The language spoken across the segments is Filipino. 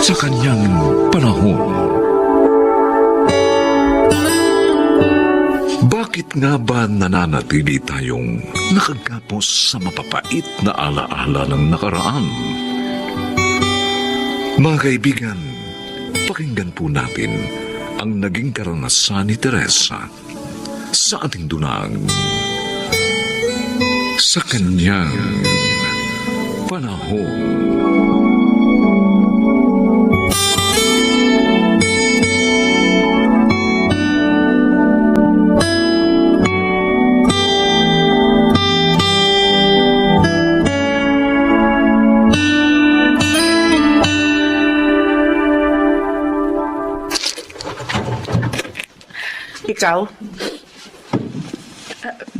sa kanyang panahon. Bakit nga ba nananatili tayong nakagapos sa mapapait na alaala ng nakaraan? Mga kaibigan, pakinggan po natin ang naging karanasan ni Teresa sa ating dunang sa kanyang panahon. Ikaw?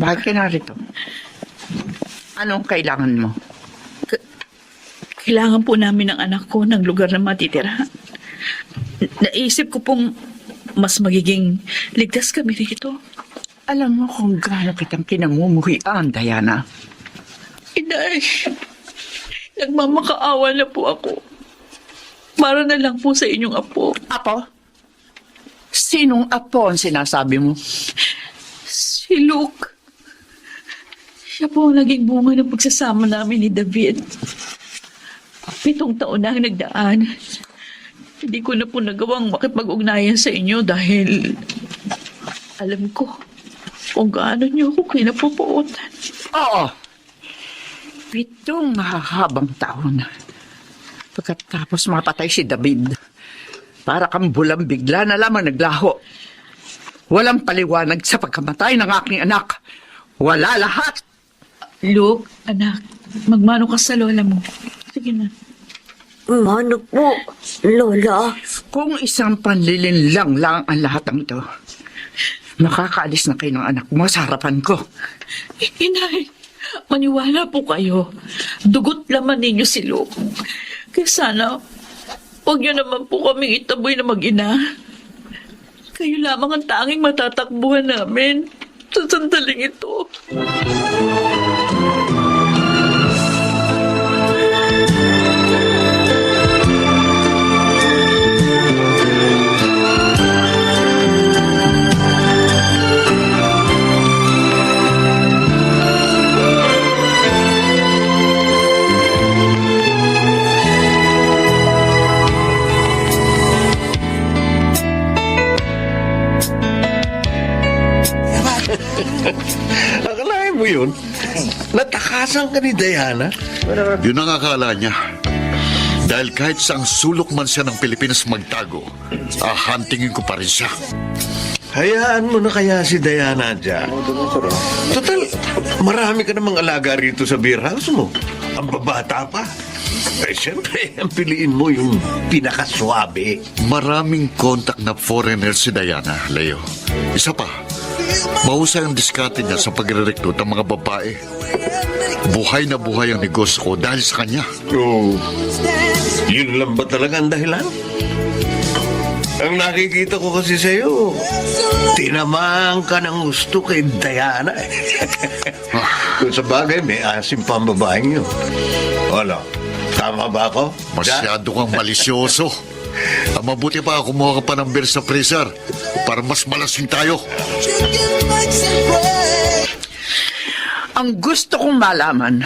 Bakit ka narito? Anong kailangan mo? Kailangan po namin ng anak ko ng lugar na matitira. Naisip ko pong mas magiging ligtas kami rito. Alam mo kung gaano kitang kinamumuhian, Diana. Inay, nagmamakaawa na po ako. Para na lang po sa inyong apo. Apo? Sinong apo ang sinasabi mo? Si Luke. Siya po ang naging bunga ng pagsasama namin ni David. 7 taon na ang nagdaan. Hindi ko na po nagawang makipag-ugnayan sa inyo dahil alam ko kung gaano niyo ako kinapupuotan. Oo. 7 mahahabang taon. Pagkatapos mapatay si David, para kang bulang bigla na lamang naglaho. Walang paliwanag sa pagkamatay ng aking anak. Wala lahat. Luke, anak, magmano ka sa lola mo. Sige na. Mano po, Lola? Kung isang panlilinlang lang ang lahat ng ito, makakaalis na kayo ng anak mo sa harapan ko. Inay, maniwala po kayo. Dugot laman ninyo si Luke. Kaya sana, huwag niyo naman po kaming itaboy na mag-ina. Kayo lamang ang tanging matatakbuhan namin sa sandaling ito. Akalain mo yun? Natakasan ka ni Diana? Yun ang akala niya. Dahil kahit saang sulok man siya ng Pilipinas magtago, ahantingin ko pa rin siya. Hayaan mo na kaya si Diana dyan. Total, marami ka namang alaga rito sa beer house mo. Ang babata pa. Eh, siyempre, ang piliin mo yung pinakaswabe. Maraming contact na foreigner si Diana, Leo. Isa pa, mahusay ang diskarte niya sa pagre-recruit ng mga babae. Buhay na buhay ang negosyo ko dahil sa kanya. Oh, yun lang ba talaga ang dahilan? Ang nakikita ko kasi sa'yo, tinamaan ka ng gusto kay Diana. Kung sa bagay, may asim pa ang babaeng yun. Wala, tama ba ako? Masyado kang malisyoso. Ang mabuti pa, kumuha ka pa ng beer sa freezer para mas malasing tayo. Ang gusto kong malaman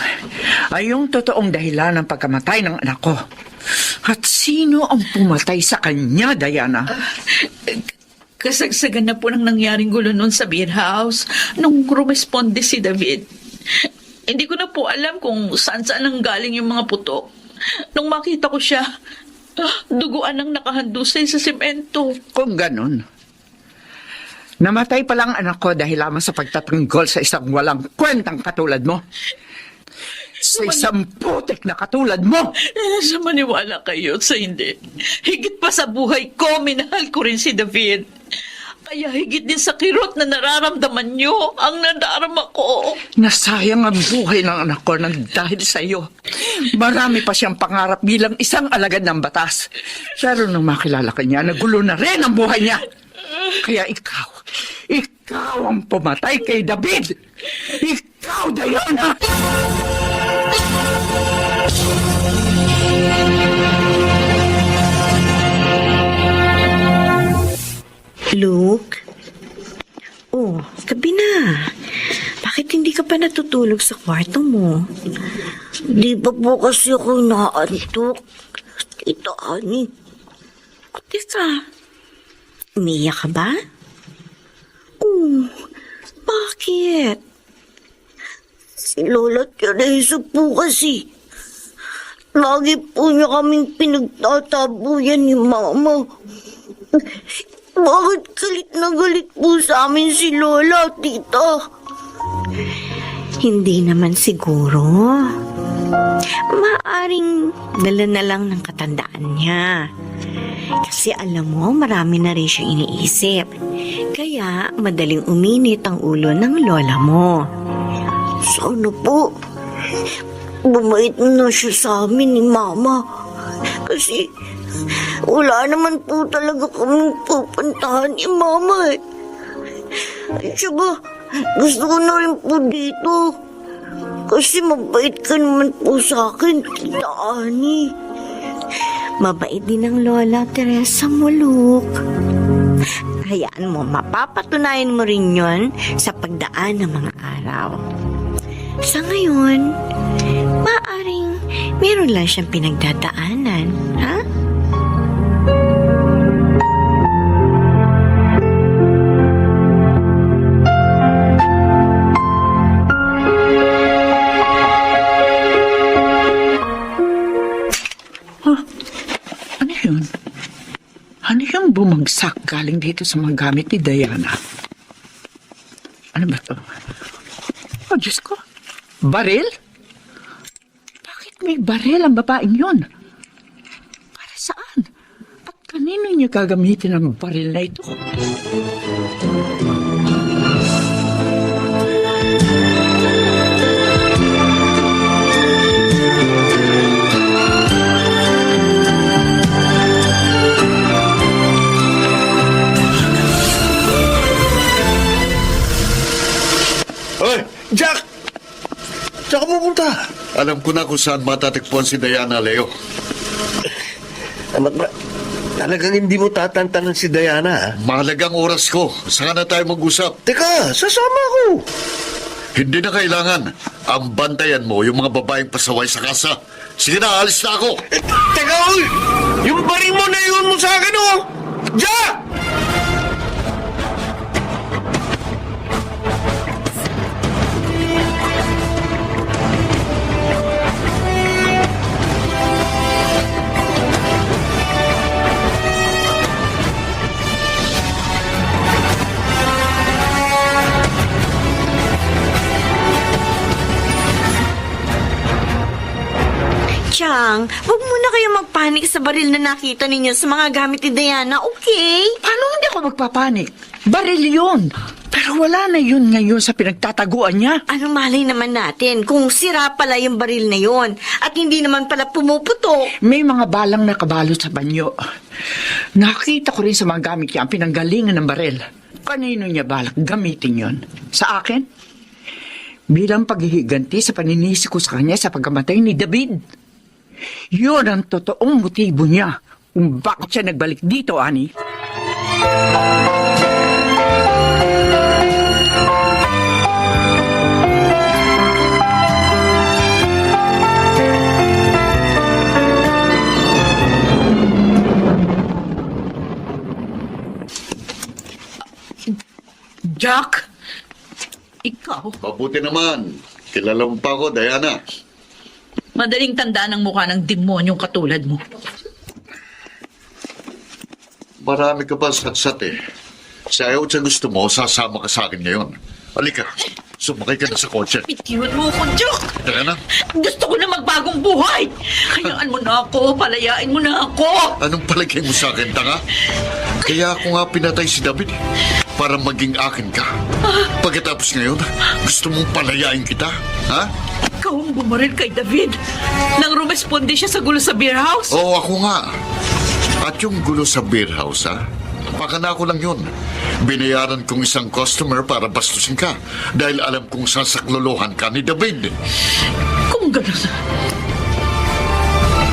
ay yung totoong dahilan ng pagkamatay ng anak ko. At sino ang pumatay sa kanya, Diana? Kasagsagan na po ng nangyaring gulo noon sa beer house nung rumesponde si David. Hindi ko na po alam kung saan-saan nang galing yung mga putok. Nung makita ko siya, duguan ang nakahandusay sa semento. Kung ganun, namatay pa lang anak ko dahil lamang sa pagtatanggol sa isang walang kwentang katulad mo. Sa isang putik na katulad mo. Sa maniwala kayo at sa hindi. Higit pa sa buhay ko, minahal ko rin si David. Kaya higit din sa kirot na nararamdaman nyo ang nadarama ko. Nasayang ang buhay ng anak ko nang dahil sa iyo. Marami pa siyang pangarap bilang isang alagad ng batas. Pero nung makilala ka niya, nagulo na rin ang buhay niya. Kaya ikaw ang pumatay kay David. Ikaw, Diana! Luke? Oh, gabi na. Bakit hindi ka pa natutulog sa kwarto mo? Di ba po kasi ako naantok? Tita Ani. Teka, umiyak ka ba? Oh, bakit? Si Lola Teresa po kasi. Lagi po niya kaming pinagtatabuyan ni Mama. Bakit galit na galit po sa amin si Lola, Tita? Hindi naman siguro. Maaring dala na lang ng katandaan niya. Kasi alam mo, marami na rin siyang iniisip. Kaya madaling uminit ang ulo ng lola mo. Sana po, bumait na siya sa amin ni Mama. Kasi wala naman po talaga kaming pupuntahan ni Mama eh. Ay, siya gusto ko na rin po dito. Kasi mabait ka naman po sa akin, Tita Ani. Mabait din ang Lola Teresa mo, Luke. Hayaan mo, mapapatunayan mo rin yon sa pagdaan ng mga araw. Sa ngayon, maaring meron lang siyang pinagdadaanan, ha? Ano yun? Ano yung bumagsak galing dito sa mga gamit ni Diana? Ano ba to? Oh, Diyos ko. Baril? Bakit may baril ang babaeng yun? Para saan? At kanino niya gagamitin ang baril na ito? Hoy, Jack! Saan ka pupunta? Alam ko na kung saan matatagpuan si Diana, Leo. Anak ba, talagang hindi mo tatantanan si Diana, ha? Mahalagang oras ko. Saan na tayo mag-usap? Teka, sasama ako. Hindi na kailangan. Ang bantayan mo yung mga babaeng pasaway sa kasa. Sige na, alis na ako. Teka, uy! Yung baring mo na yun mo sa akin, oh! Jack! Chang, huwag muna kayo magpanik sa baril na nakita ninyo sa mga gamit ni Diana, okay? Paano hindi ako magpapanik? Baril yun. Pero wala na yun ngayon sa pinagtataguan niya. Anong malay naman natin kung sira pala yung baril na yon at hindi naman pala pumuputo? May mga balang nakabalot sa banyo. Nakita ko rin sa mga gamit niya ang pinanggalingan ng baril. Kanino niya balak gamitin yon? Sa akin? Bilang paghihiganti sa paninisi ko sa kanya sa pagkamatay ni David. Yun ang totoong motibo niya kung bakit siya nagbalik dito, Ani. Jack! Ikaw? Mabuti naman. Kilala mo pa ako, Diana. Madaling tandaan ang mukha ng demonyong katulad mo. Marami ka pa satsat eh. Sa ayaw sa gusto mo, sasama ka sa akin ngayon. Halika, sumakay ka na sa kotse. Bitiwan mo ako, Jack! Teka na, Gusto ko na magbagong buhay! Hayaan mo na ako, palayain mo na ako! anong palagay mo sa akin, tanga? Kaya ako nga pinatay si David eh, para maging akin ka. Pagkatapos ngayon, gusto mong palayain kita, ha? Ikaw ang bumaril kay David. Nang rumesponde siya sa gulo sa beer house. Oo, ako nga. At yung gulo sa beer house, ha? Pakana ko lang yun. Binayaran kong isang customer para bastusin ka dahil alam kong sasaklolohan ka ni David. Kung gano'n,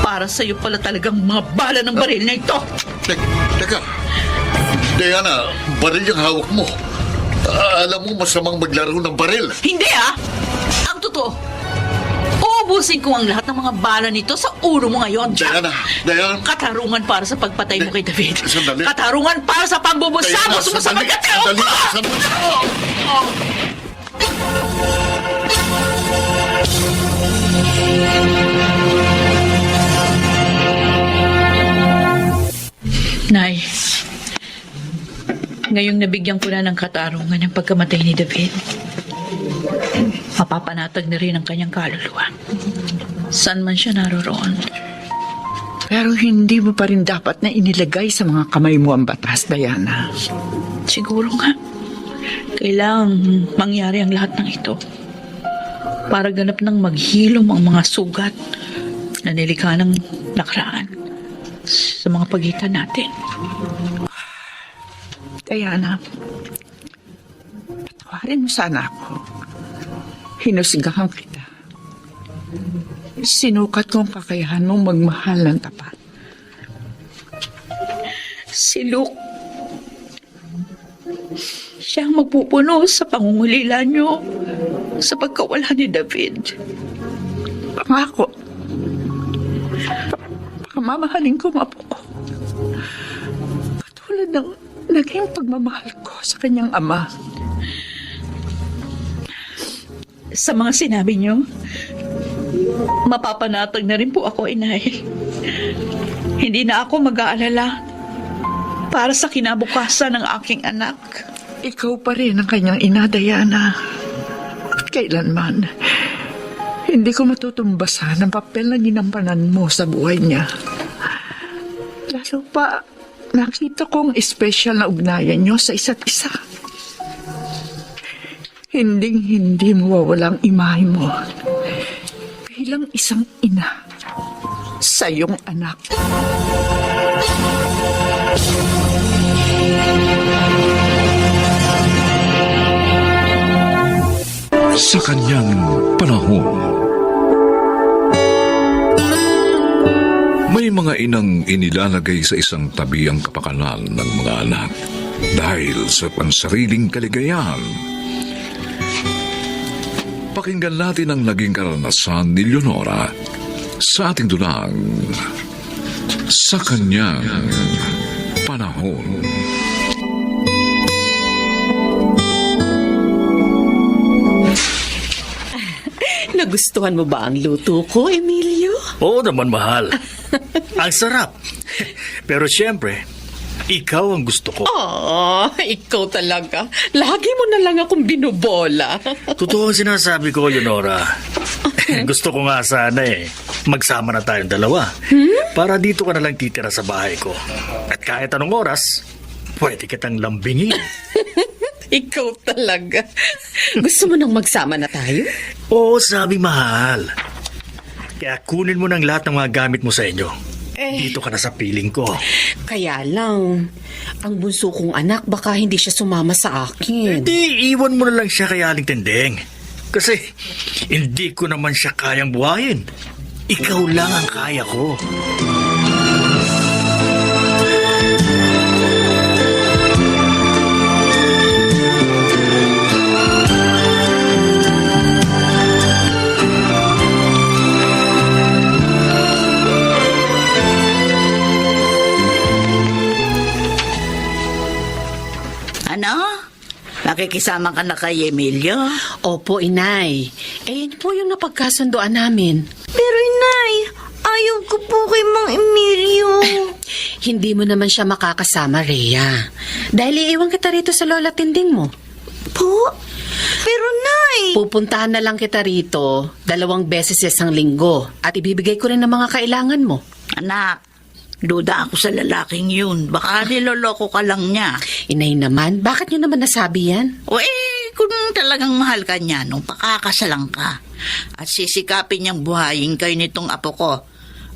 para sa'yo pala talagang mga bala ng baril na ito. Teka. Diana, baril yung hawak mo. Alam mo, masamang maglaro ng baril. Hindi Ang totoo, uubusin ko ang lahat ng mga bala nito sa ulo mo ngayon, Jack. Diana. Katarungan para sa pagpatay mo kay David. Sandali. Katarungan para sa pambubusamos mo sa pagkatao ko! Nay, ngayong nabigyan ko na ng katarungan ng pagkamatay ni David, mapapanatag na rin ang kanyang kaluluwa. Saan man siya naroroon. Pero hindi mo pa rin dapat na inilagay sa mga kamay mo ang batas, Diana. Siguro nga, kailangang mangyari ang lahat ng ito para ganap ng maghilom ang mga sugat na nilikha ng nakaraan sa mga pagitan natin. Diana, patawarin mo sana ako. Hinusgahan kita. Sinukat ko ang kakayahan mong magmahal ng tapat. Si Luke, siya ang magpupuno sa pangungulila niyo sa pagkawala ni David. Pangako. Pagmamahalin ko mapo ko. Katulad ng naging pagmamahal ko sa kanyang ama. Sa mga sinabi niyo, mapapanatag na rin po ako, Inay. Hindi na ako mag-aalala para sa kinabukasan ng aking anak. Ikaw pa rin ang kanyang ina, Diana. At kailanman, hindi ko matutumbasan ang papel na ginampanan mo sa buhay niya. Lalo pa, nakita kong espesyal na ugnayan niyo sa isa't isa. Hinding-hindi mawawalang imahe mo bilang isang ina sa iyong anak. Sa kanyang panahon, may mga inang inilalagay sa isang tabi ang kapakanan ng mga anak dahil sa pansariling kaligayahan. Pakinggan natin ang naging karanasan ni Leonora sa ating dulang Sa kanyang panahon. Nagustuhan mo ba ang luto ko, Emilio? Oo naman, mahal. Ang sarap. Pero siyempre, ikaw ang gusto ko. Oh, ikaw talaga. Lagi mo na lang akong binubola. Totoo ang sinasabi ko, Leonora. Gusto ko nga sana magsama na tayong dalawa. Para dito ka na lang titira sa bahay ko. At kahit anong oras, pwede kitang lambingin. Ikaw talaga. Gusto mo nang magsama na tayo? Oo, sabi mahal. Kaya kunin mo ng lahat ng mga gamit mo sa inyo. Dito ka na sa piling ko. Kaya lang, ang bunso kong anak baka hindi siya sumama sa akin. Hindi, iwan mo na lang siya kay Aling Tendeng. Kasi hindi ko naman siya kayang buhayin. Ikaw lang ang kaya ko. Ano? Nakikisama ka na kay Emilio? Opo, Inay. Yan po yung napagkasundoan namin. Pero inay, ayaw ko po kay Mang Emilio. Hindi mo naman siya makakasama, Rhea. Dahil iiwan kita rito sa lola tinding mo. Po? Pero nay, Pupuntahan na lang kita rito 2 beses sa isang linggo at ibibigay ko rin ang mga kailangan mo. Anak, duda ako sa lalaking yun. Baka niloloko ka lang niya. Inay naman, bakit niyo naman nasabi yan? O kung talagang mahal ka niya nung pakakasalang ka at sisikapin niyang buhayin kayo nitong apo ko,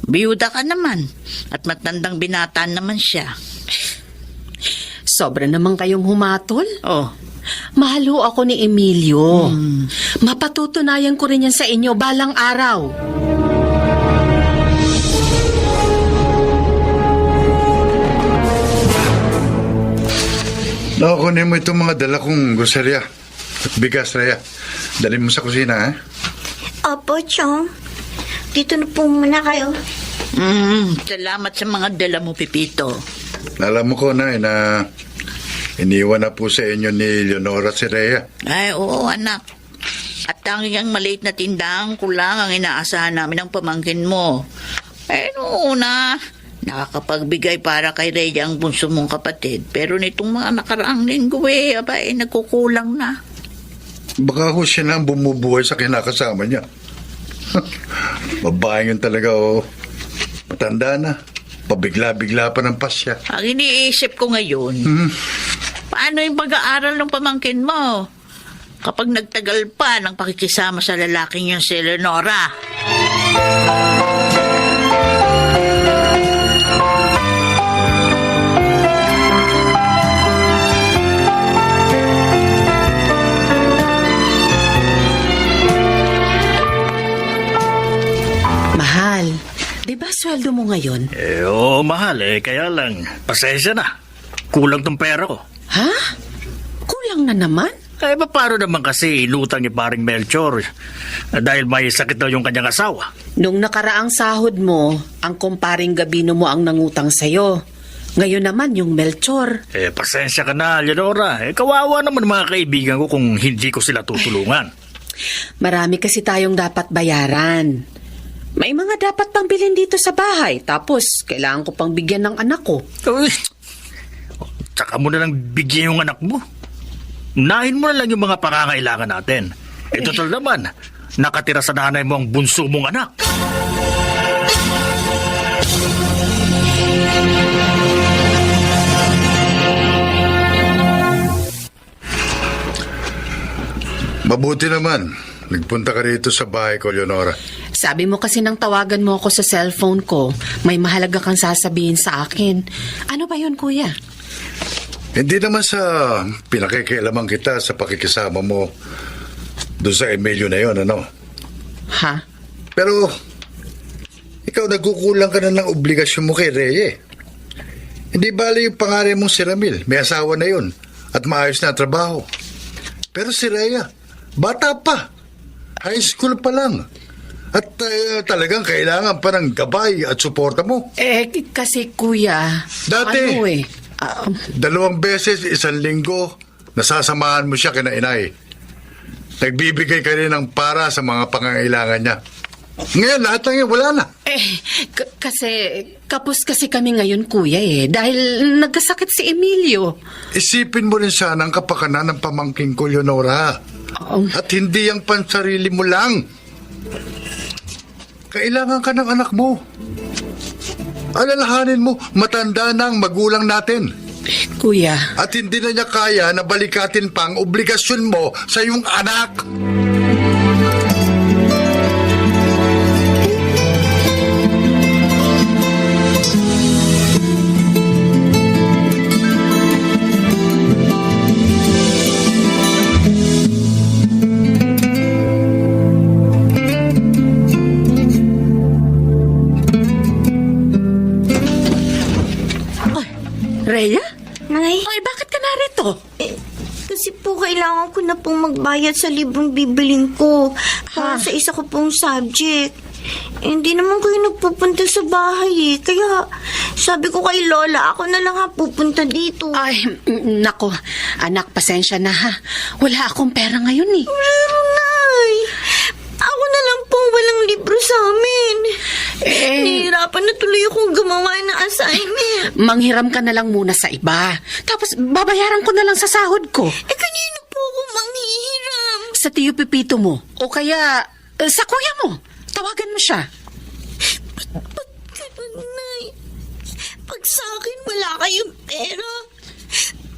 biyuda ka naman at matandang binataan naman siya. Sobra naman kayong humatol. Oh, Mahal ho ako ni Emilio. Mapatutunayan ko rin yan sa inyo balang araw. Nakukunin mo itong mga dala kong groceria at bigas, Rhea. Dali mo sa kusina, ha? Opo, Chong. Dito na po muna kayo. Salamat sa mga dala mo, Pipito. Alam mo ko, Nay, na iniwan na po sa inyo ni Leonora si Rhea. Ay, oo, anak. At tanging ang maliit na tindahan ko lang ang inaasahan namin ng pamangkin mo. Noong una, nakakapagbigay para kay Rhea ang bunso mong kapatid. Pero nitong mga nakaraang linggo nagkukulang na. Baka ho siya na ang bumubuhay sa kinakasama niya. Babae yun talaga, oh. Matanda na. Pabigla-bigla pa ng pasya. Ang iniisip ko ngayon, paano yung pag-aaral ng pamangkin mo? Kapag nagtagal pa ng pakikisama sa lalaking yung si Leonora. Mahal, di ba sweldo mo ngayon? Oo, mahal kaya lang, pasensya na. Kulang tong pera ko. Ha? Kulang na naman? Paano naman kasi inutang ni paring Melchor dahil may sakit daw yung kanyang asawa. Nung nakaraang sahod mo, ang kumparing Gabino mo ang nangutang sa'yo. Ngayon naman yung Melchor. Pasensya ka na, Leonora. Kawawa naman mga kaibigan ko kung hindi ko sila tutulungan. Marami kasi tayong dapat bayaran. May mga dapat pang bilhin dito sa bahay. Tapos, kailangan ko pang bigyan ng anak ko. Tsaka mo na lang bigyan yung anak mo. Unahin mo na lang yung mga pangangailangan natin. Total naman, nakatira sa nanay mo ang bunso mong anak. Mabuti naman. Nagpunta ka rito sa bahay ko, Leonora. Sabi mo kasi nang tawagan mo ako sa cellphone ko, may mahalaga kang sasabihin sa akin. Ano ba yun, kuya? Hindi naman sa pinakikialaman kita sa pakikisama mo doon sa Emilio na yon, ano? Ha? Pero, ikaw nagkukulang ka na ng obligasyon mo kay Rhea. Hindi bali yung pangalan mong si Ramil. May asawa na yun at maayos na trabaho. Pero si Rhea, bata pa. High school pa lang. At talagang kailangan pa ng gabay at suporta mo. Kasi kuya, Dati, ano 2 beses 1 linggo, nasasamahan mo siya kina inay. Nagbibigay ka rin ng para sa mga pangangailangan niya. Ngayon, lahat ng yun, wala na. Kasi kapos kasi kami ngayon, kuya dahil nagkasakit si Emilio. Isipin mo rin sana ang kapakanan ng pamangking ko, Leonora. At hindi ang pansarili mo lang. Kailangan ka ng anak mo. Alalahanin mo, matanda na ang magulang natin. Kuya. At hindi na niya kaya na balikatin pa ang obligasyon mo sa iyong anak. Rhea? Nay, Ay, bakit ka narito? kasi po kailangan ko na pong magbayad sa librong bibiling ko para sa isa ko pong subject. Hindi naman kayo nagpupunta sa bahay Kaya sabi ko kay Lola, ako na lang pupunta dito. Ay, nako. Anak, pasensya na ha. Wala akong pera ngayon Pero Nay, ako na lang pong walang libro sa amin. Nahihirapan na tuloy akong gumawa ng assignment. Manghiram ka na lang muna sa iba. Tapos, babayaran ko na lang sa sahod ko. Kanino po ako manghihiram? Sa tiyo Pipito mo. O kaya, sa kuya mo. Tawagan mo siya. Ba't ganun, Nay? Pag sa akin, wala kayong pera.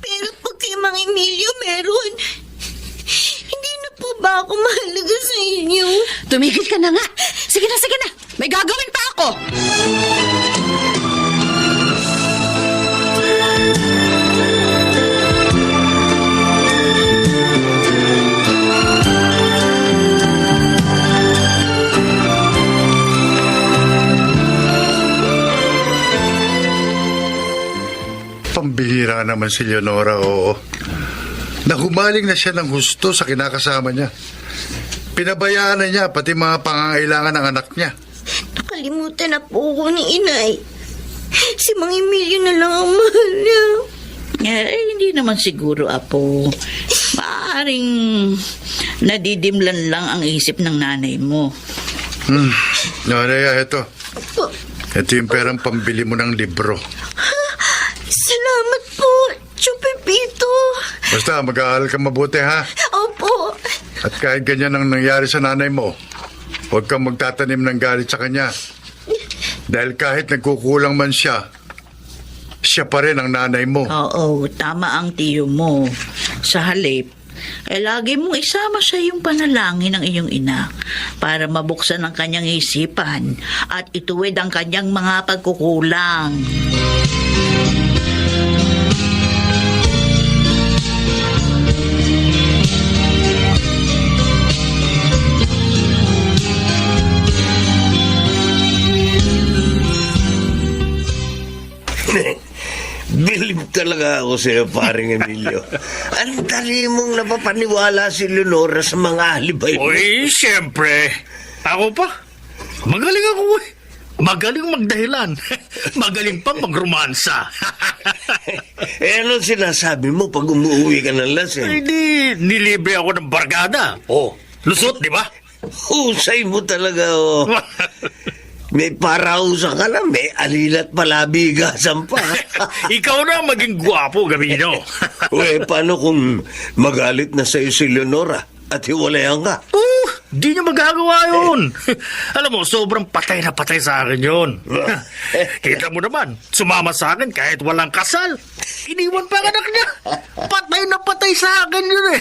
Pero pag kay Mang Emilio, meron. Hindi na po ba ako mahalaga sa inyo? Tumigil ka na nga. Sige na, sige na. May gagawin pa ako. Pambihira naman si Leonora, oo. Nahumaling na siya ng husto sa kinakasama niya. Pinabayaan na niya pati mga pangangailangan ng anak niya. Nakalimutan na po ako ni inay. Si Mang Emilio na lang ang mahal niya. Hindi naman siguro, Apo. Maaring nadidimlan lang ang isip ng nanay mo. Rhea, ito. Ito yung perang pambili mo ng libro. Salamat po, Chupipito. Basta mag-aaral ka mabuti, ha? Opo. At kahit ganyan ang nangyari sa nanay mo, huwag kang magtatanim ng galit sa kanya. Dahil kahit nagkukulang man siya, siya pa rin ang nanay mo. Oo, tama ang tiyo mo. Sa halip, lagi mong isama sa iyong panalangin ng iyong ina para mabuksan ang kanyang isipan at ituwid ang kanyang mga pagkukulang. Bilib talaga ako sa iyo, paring Emilio. Ang dali mong napapaniwala si Leonora sa mga alibay mo. Uy, siyempre. Ako pa. Magaling ako eh. Magaling magdahilan. Magaling pang magromansa. Ano sinasabi mo pag umuwi ka ng lasing? Hindi, nilibre ako ng barkada. Oh, lusot, di ba? Husay mo talaga, oh. May parausa ka na, may alilat palabigasan pa. Ikaw na maging gwapo, Gabino. Uy, paano kung magalit na sa'yo si Leonora at hiwalayan ka? Di niya magagawa yun. Alam mo, sobrang patay na patay sa akin yun. Kita mo naman, sumama sa akin kahit walang kasal. Iniwan pa ang anak niya. Patay na patay sa akin yun eh.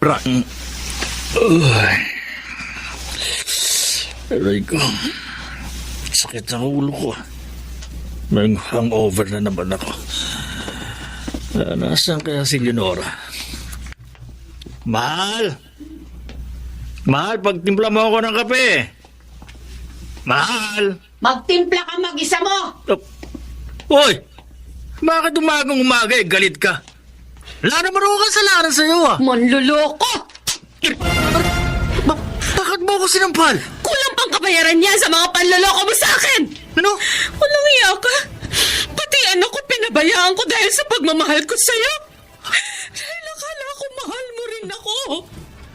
Right. Aray ko. Sakit ang ulo ko. May hangover na naman ako. Nasaan kaya si Leonora? Mahal! Mahal, pagtimpla mo ako ng kape. Mahal! Magtimpla ka mag-isa mo! Hoy! Bakit umagang umaga galit ka? Wala naman ako kasalanan sa'yo Manluloko! Bakit mo ako sinampal? Kulang pang kabayaran niya sa mga panloloko mo sa akin! Ano? Walang iya ka. Pati anak ko pinabayaan ko dahil sa pagmamahal ko sa'yo. Dahil akala ko mahal mo rin ako.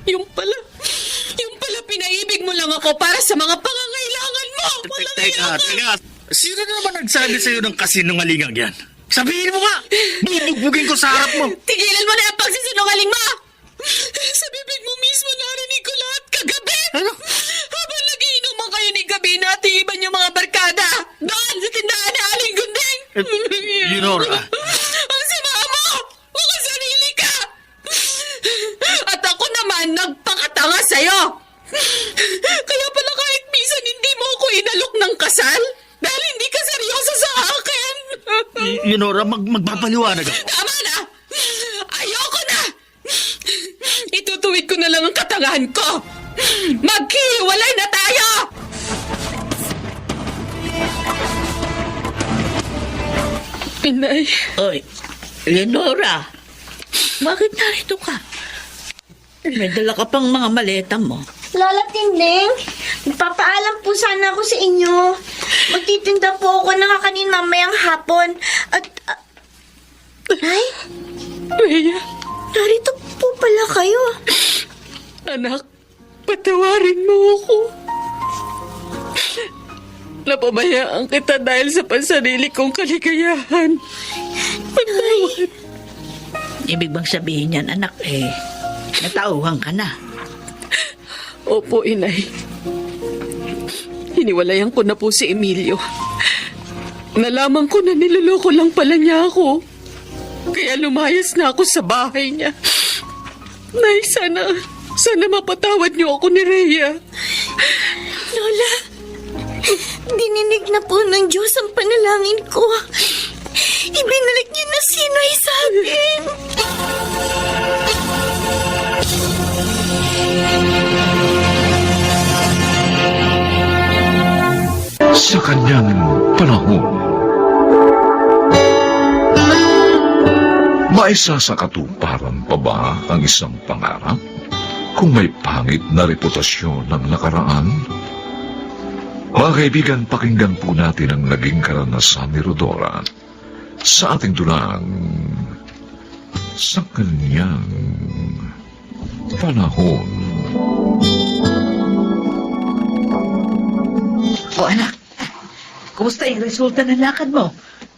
Yung pala pinaibig mo lang ako para sa mga pangangailangan mo. Walang iya ka. Teka. Sino na naman nagsabi sa'yo ng kasinungalingang yan? Sabihin mo nga! Bubugbugin ko sa harap mo! Tigilan mo na yung pagsisinungaling mo! Sa bibig mo mismo narinig ko lahat kagabi! Ano? Habang nagiinuman kayo ni gabi na atiiban yung mga barkada! Doon sa tindahan ni Aling Gundeng! Leonora! Ang sama mo! Makasarili ka! At ako naman nagpakatanga sa'yo! Kaya pala kahit minsan hindi mo ako inalok ng kasal? Dahil hindi ka seryoso sa akin! Leonora, magpapaliwanag ako. Tama na! Ayoko na! Itutuwid ko na lang ang katangahan ko! Maghiwalay na tayo! Inay. Oy, Leonora, bakit narito ka? May dala ka pang mga maleta mo. Lola Tinding, magpapaalam po sana ako sa inyo. Magtitinda po ako ng kakanin mamayang hapon. At, Ay, Rhea, narito po pala kayo. anak, patawarin mo ako. Napabayaan kita dahil sa pansarili kong kaligayahan. Patawad. Ibig bang sabihin yan, anak, natauhan ka na. Opo, inay. Hiniwalayan ko na po si Emilio. Nalaman ko na niloloko lang pala niya ako. Kaya lumayas na ako sa bahay niya. Nay, sana mapatawad niyo ako ni Rhea. Lola, dininig na po ng Diyos ang panalangin ko. Ibinalik niya na si Nay sa akin. sa kanyang panahon. Maisa sa katuparan pa ba ang isang pangarap kung may pangit na reputasyon ng nakaraan? Mga kaibigan, pakinggan po natin ang naging karanasan ni Rodora sa ating dulang sa kanyang panahon. O anak, kumusta yung resulta ng lakad mo?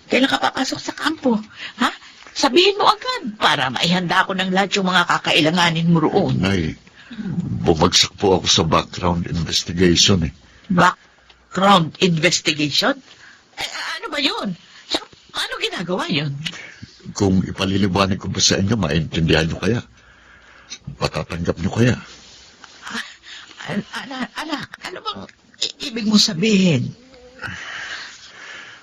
Kailan ka papasok sa kampo? Ha? Sabihin mo agad para maihanda ko ng lahat yung mga kakailanganin mo roon. Nay, bumagsak po ako sa background investigation eh. Background investigation? Ano ba yun? Tsaka, paano ginagawa yun? Kung ipaliliwanag ko ba sa inyo, maintindihan nyo kaya? Patatanggap nyo kaya? Anak, ano bang ibig mo sabihin?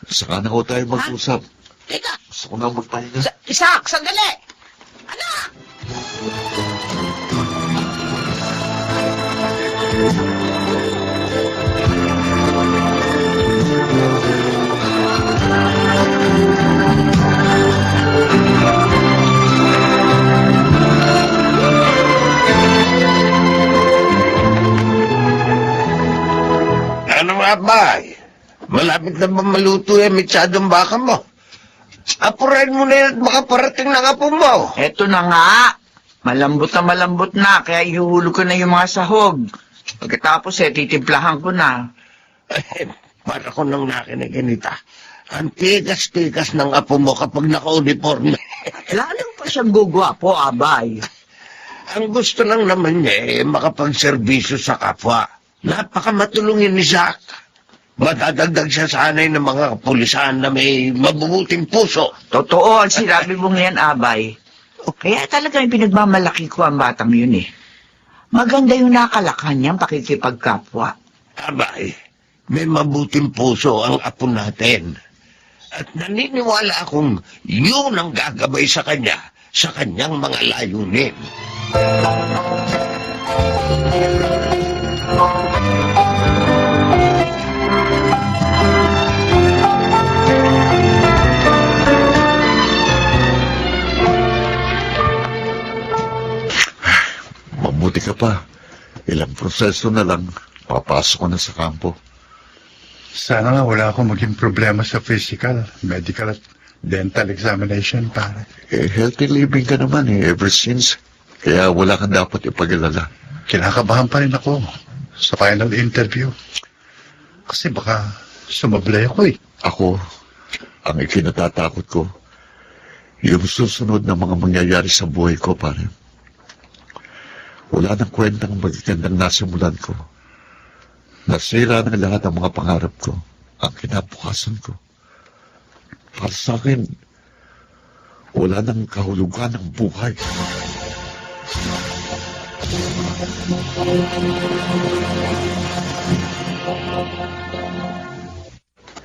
Saka na ko tayo mag-usap. Teka, Gusto ko na magpahinga. Isak, sandali! Anak! Ano nga ba? Malapit na ba maluto yung mitsadong baka mo? Apurin mo na yun at makaparating ng apo mo. Eto na nga. Malambot na, kaya ihulog ko na yung mga sahog. Pagkatapos titimplahan ko na. Para ko nang nakiniginita. Ang tigas-tigas ng apo mo kapag naka-uniforme. Lalo pa siyang gugwapo, abay. Ang gusto lang naman niya makapagserbisyo sa kapwa. Napakamatulungin ni Zack. Madadagdag siya sanay ng mga kapulisan na may mabubuting puso. Totoo ang sinabi mong yan, abay. Kaya talagang pinagmamalaki ko ang batang yun eh. Maganda yung nakalakhan niyang pakikipagkapwa. Abay, may mabuting puso ang apo natin. At naniniwala akong yun ang gagabay sa kanya sa kanyang mga layunin. Mabuti ka pa. Ilang proseso na lang, papasok ko na sa kampo. Sana nga wala akong maging problema sa physical, medical at dental examination, pare. Healthy living ka naman ever since. Kaya wala kang dapat ipag-alala. Kinakabahan pa rin ako sa final interview. Kasi baka sumablay ako eh. Ako, ang ikinatatakot ko, yung susunod na mga mangyayari sa buhay ko, pare. Wala nang kwentang magagandang nasimulan ko. Nasira ng lahat ang mga pangarap ko, ang kinabukasan ko. Para sa akin, wala nang kahulugan ng buhay.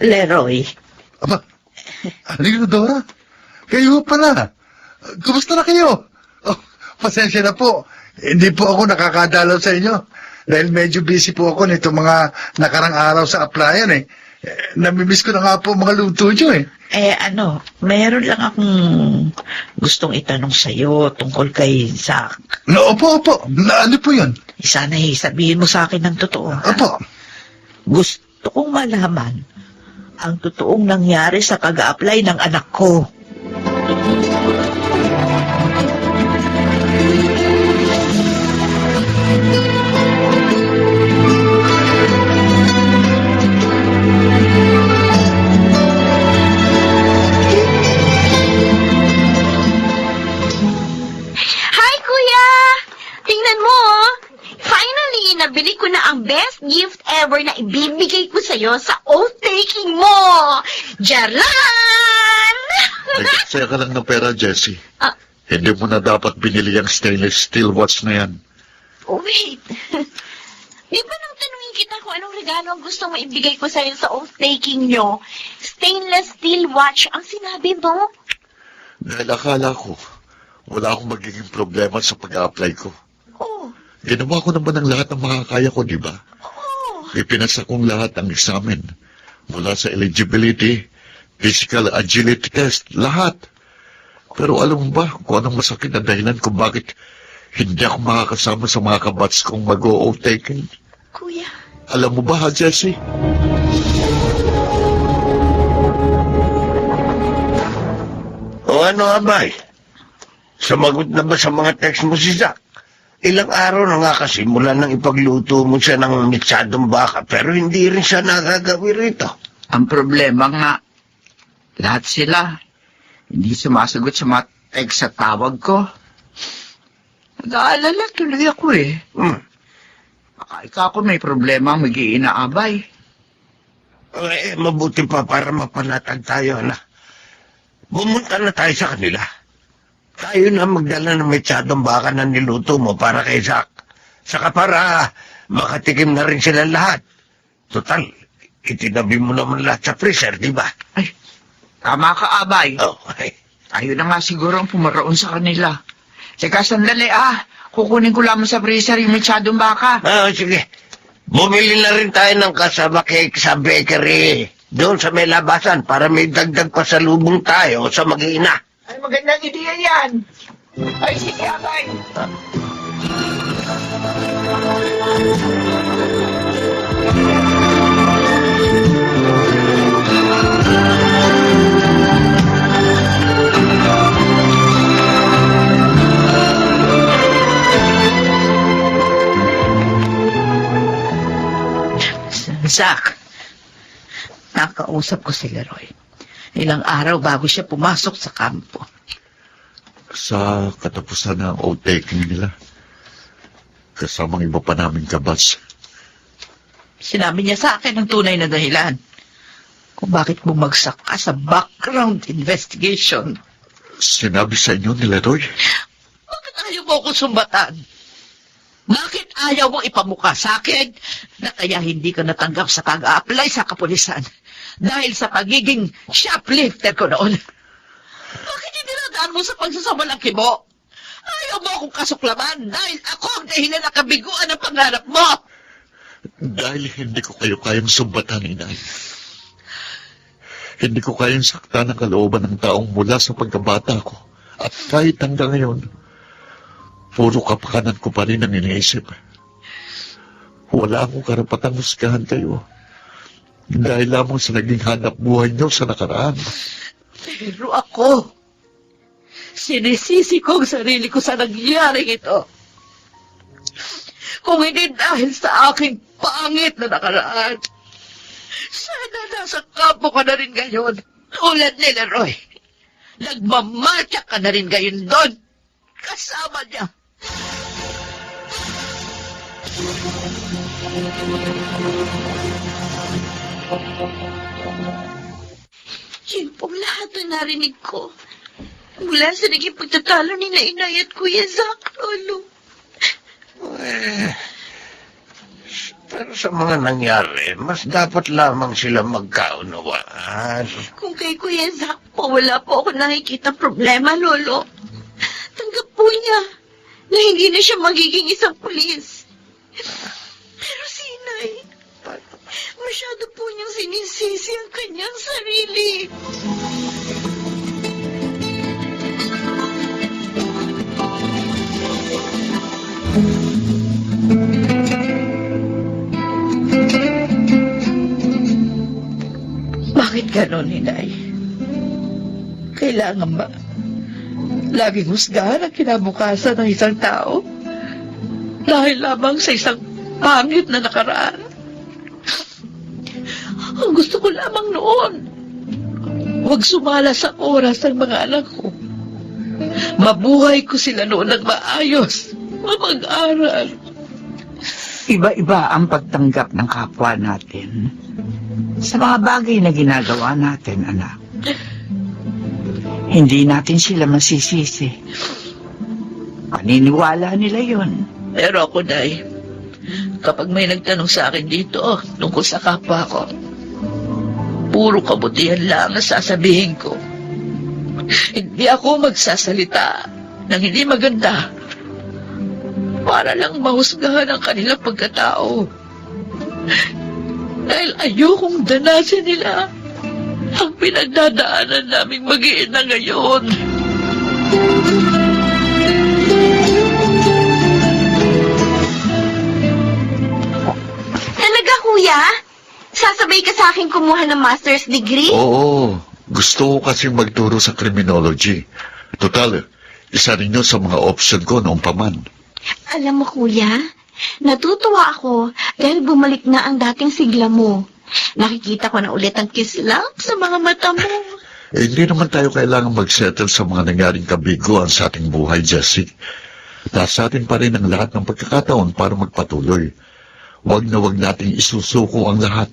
Leroy, Aba, Aling Dora, kayo pala. Kumusta na kayo? Oh, pasensya na po. Hindi po ako nakakadalaw sa inyo. Dahil medyo busy po ako nito mga nakarang araw sa applyan eh. Namimiss ko na nga po mga luto nyo eh. meron lang akong gustong itanong sa'yo tungkol kay Zack. No, opo. Ano po yun? Sana sabihin mo sa akin ng totoo. Opo. Gusto kong malaman ang totoong nangyari sa pag-a-apply ng anak ko. Hi, Kuya! Tingnan mo, oh. Finally, nabili ko na ang best gift ever na ibibigay ko sa'yo sa oath-taking mo! Jarlan! Nagsaya ka lang ng pera, Jessie. Ah. Hindi mo na dapat binili ang stainless steel watch na yan. Oh, wait. Di ba nang tanungin kita kung anong regalo ang gusto mo ibigay ko sa'yo sa oath-taking nyo? Stainless steel watch ang sinabi mo? Dahil akala ko, wala akong magiging problema sa pag-a-apply ko. Oh, Ginawa ko naman ang lahat ng makakaya ko, di ba? oh. Ipinasa kong lahat ang examen. Mula sa eligibility, physical agility test, lahat. Pero alam mo ba kung anong masakit na dahilan kung bakit hindi ako makakasama sa mga kabats kong mag-o-taken? Kuya, Alam mo ba, ha, Jessie? O ano, Abay? Sumagot na ba sa mga text mo si Zach? Ilang araw na nga kasi mula nang ipagluto mo siya ng mitsadong baka pero hindi rin siya nagagawi rito. Ang problema nga, lahat sila, hindi sumasagot sa mga text sa tawag ko. Nag-aalala tuloy ako eh. Baka ikaw ako may problema mag-iinaabay. Mabuti pa para mapanatag tayo na. Bumunta na tayo sa kanila. Tayo na magdala ng mitsadong baka na niluto mo para kay Zach. Saka para makatikim na rin sila lahat. Total, itinabi mo naman lahat sa freezer, di ba? Ay, tama ka, Abay. Okay. Tayo na nga siguro ang pumaroon sa kanila. Teka, sandali kukunin ko lamang sa freezer yung mitsadong baka. Sige. Bumili na rin tayo ng kasama cake sa bakery. Doon sa may labasan para may dagdag pa sa lubong tayo sa mag-iina. Ay, magandang ideya yan. Ay, sige, Abay. Zach, nakausap ko si Leroy. Ilang araw bago siya pumasok sa kampo. Sa katapusan ng o-taking nila, kasamang iba pa naming kabats. Sinabi niya sa akin ang tunay na dahilan kung bakit bumagsak ka sa background investigation. Sinabi sa inyo ni Leroy? Bakit ayaw mo akong sumbatan? Bakit ayaw mo ipamukha sa akin na kaya hindi ka natanggap sa pag-a-apply sa kapulisan dahil sa pagiging shoplifter ko noon? Bakit dinadaan mo sa pagsasawalang kibo? Ayaw mo akong kasuklaman dahil ako ang dahilan na kabiguan ng pangarap mo. Dahil hindi ko kayo kayang sumbatan, inay. Hindi ko kayang saktan ang kalooban ng taong mula sa pagkabata ko. At kahit hanggang ngayon, puro kapakanan ko pa rin ang iniisip. Wala akong karapatang husgahan kayo. Dahil lamang sa naging hanap buhay niyo sa nakaraan. Pero ako, sinisisi ko ang sarili ko sa nangyaring ito. Kung hindi dahil sa aking pangit na nakaraan, sana nasa kampo ka na rin ngayon. Tulad ni Leroy. Nagmamatya ka na rin ngayon doon. Kasama niya. yun pong lahat na narinig ko. Mula sa naging pagtatalo ni na Inay at Kuya Zach, Lolo. Pero sa mga nangyari, mas dapat lamang sila magkaunawaan. Kung kay Kuya Zach po, wala po ako nakikita problema, Lolo. Tanggap po niya na hindi na siya magiging isang pulis. Pero si Inay, masyado po niyang sinisisi ang kanyang sarili. Bakit ganon, Inay? Kailangan ba laging husgahan ang kinabukasan ng isang tao? Dahil lamang sa isang pangit na nakaraan? Ang gusto ko lamang noon, huwag sumala sa oras ng mga anak ko. Mabuhay ko sila noon ng maayos, mapag-aral. Iba-iba ang pagtanggap ng kapwa natin sa mga bagay na ginagawa natin, anak. Hindi natin sila masisisi. Paniniwala nila yon. Pero ako, Day, kapag may nagtanong sa akin dito tungkol sa kapwa ko, puro kabutihan lang ang sasabihin ko. Hindi ako magsasalita ng hindi maganda para lang mahusgahan ang kanilang pagkatao. Dahil ayokong danasin nila ang pinagdadaanan naming mag-iina ngayon. Talaga, kuya? Sasabay ka sa akin kumuha ng master's degree? Oo, gusto ko kasi magturo sa criminology. Total, isa rin yun sa mga option ko noong paman. Alam mo, kuya, natutuwa ako dahil bumalik na ang dating sigla mo. Nakikita ko na ulit ang kislap sa mga mata mo. Hindi naman tayo kailangan mag-settle sa mga nangyaring kabiguan sa ating buhay, Jessie. Nasa atin pa rin ang lahat ng pagkakataon para magpatuloy. Huwag na huwag nating isusuko ang lahat.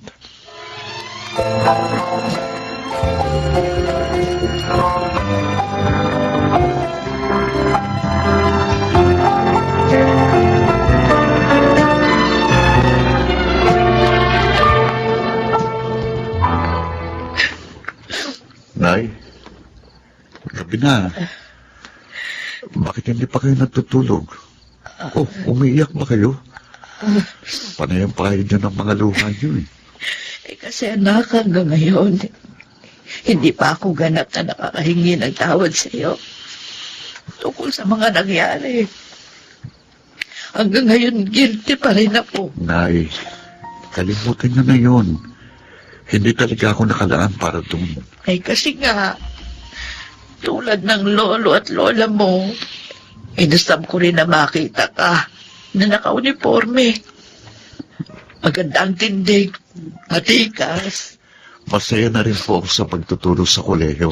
Nay, gabi na. Bakit hindi pa kayo natutulog? Oh, umiiyak ba kayo? Panay ang pahid nyo ng mga luha nyo eh. Kasi anak, hanggang ngayon, hindi pa ako ganap na nakakahingi ng tawad sa iyo tungkol sa mga nangyari. Hanggang ngayon, guilty pa rin ako. Nay, kalimutan nyo na yun. Hindi talaga ako nakalaan para doon. Kasi nga, tulad ng lolo at lola mo, inasam ko rin na makita ka na naka-uniforme. Maganda ang tindig, matikas. Masaya na rin po ako sa pagtuturo sa kolehiyo.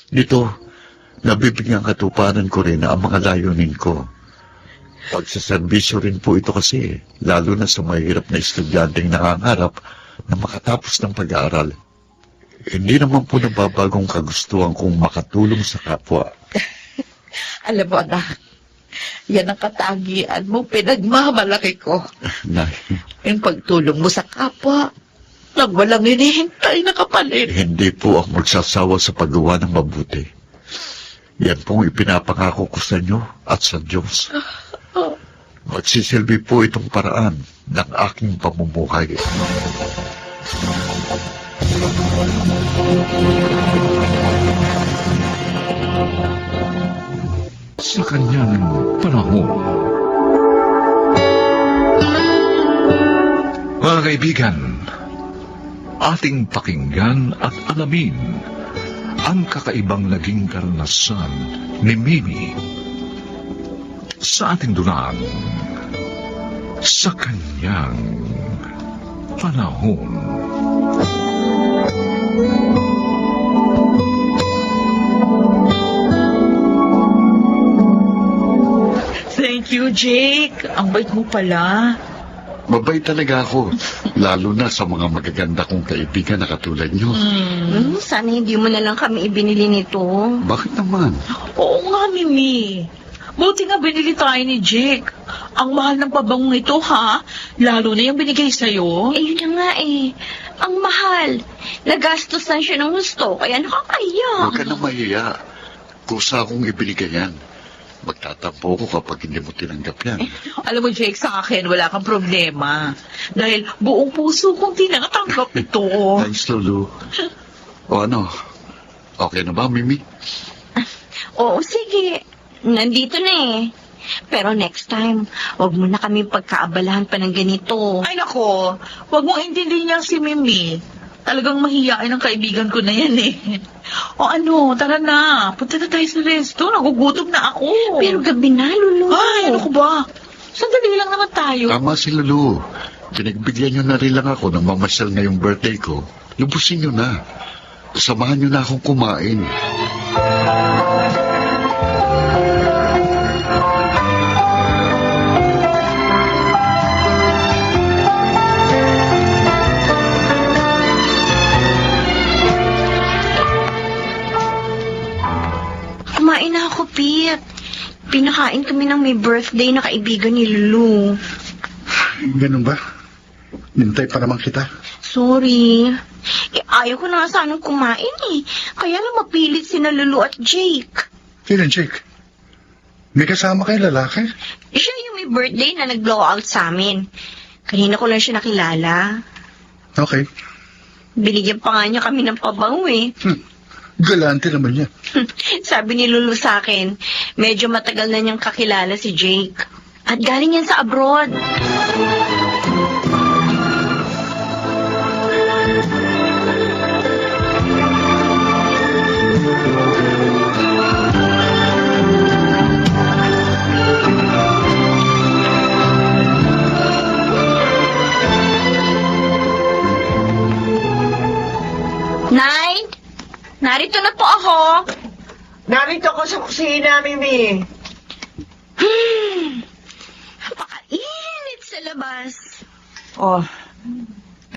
Dito, nabibigyan katuparan ko rin ang mga layunin ko. Pagsaserbisyo rin po ito kasi, lalo na sa mahirap na estudyanteng nangangarap na makatapos ng pag-aaral. Hindi naman po nababagong kagustuhan kong makatulong sa kapwa. Alam mo, anak, yan ang katagian mo, pinagmamalaki ko. Nay, Yung pagtulong mo sa kapwa, nang walang hinihintay na kapalit. hindi po ako magsasawa sa paggawa ng mabuti. Yan pong ipinapangako ko sa inyo at sa Diyos. Magsisilbi po itong paraan ng aking pamumuhay. Sa kanyang panahon. Mga kaibigan, ating pakinggan at alamin ang kakaibang naging karanasan ni Mimi sa ating dulang sa kanyang panahon. Thank you, Jake. Ang bait mo pala. Mabait talaga ako, lalo na sa mga magaganda kong kaibigan na katulad nyo. Sana hindi mo na lang kami ibinili nito. Bakit naman? Oo nga, Mimi. Buti nga binili tayo ni Jake. Ang mahal ng pabangong ito, ha? Lalo na yung binigay sa'yo. Yun na nga eh. Ang mahal. Nagastosan siya ng gusto, kaya nakakaya. Huwag ka na mahiya. Kusa akong ibigay yan. Magtatampo ko kapag hindi mo tinanggap yan. Alam mo, Jake, sa akin, wala kang problema. Dahil buong puso kong tinatanggap ito. Thanks, Lulu. O ano? Okay na ba, Mimi? Oo, sige. Nandito na eh. Pero next time, wag mo na kami pagkaabalahan pa ng ganito. Ay, nako. Huwag mong intindihin niya si Mimi. Talagang mahihain ang kaibigan ko na yan eh. O ano, tara na. Punta na tayo sa resto. Nagugutom na ako. Pero gabi na, Lulu. Ay, ano ko ba? Sandali lang naman tayo. Tama si Lulu. Pinagbigyan nyo na rin lang ako ng mamasyal ngayong birthday ko. Lubusin nyo na. Samahan nyo na akong kumain. Kumain na ako, Pete. Pinakain kami ng may birthday na kaibigan ni Lulu. Ganun ba? Nintay pa naman kita. Sorry. Ayaw ko na nga sanang kumain eh. Kaya lang mapilit sina Lulu at Jake. Kailan, Jake? May kasama kayong lalaki? Siya yung may birthday na nag-blow out sa amin. Kanina ko lang siya nakilala. Okay. Binigyan pa nga niya kami ng pabango eh. Galante naman niya. Sabi ni Lulu sa akin, medyo matagal na niyang kakilala si Jake. At galing yan sa abroad. Nay, narito na po ako. Narito ko sa kusina, Mimi. Napakainit sa labas. Oh,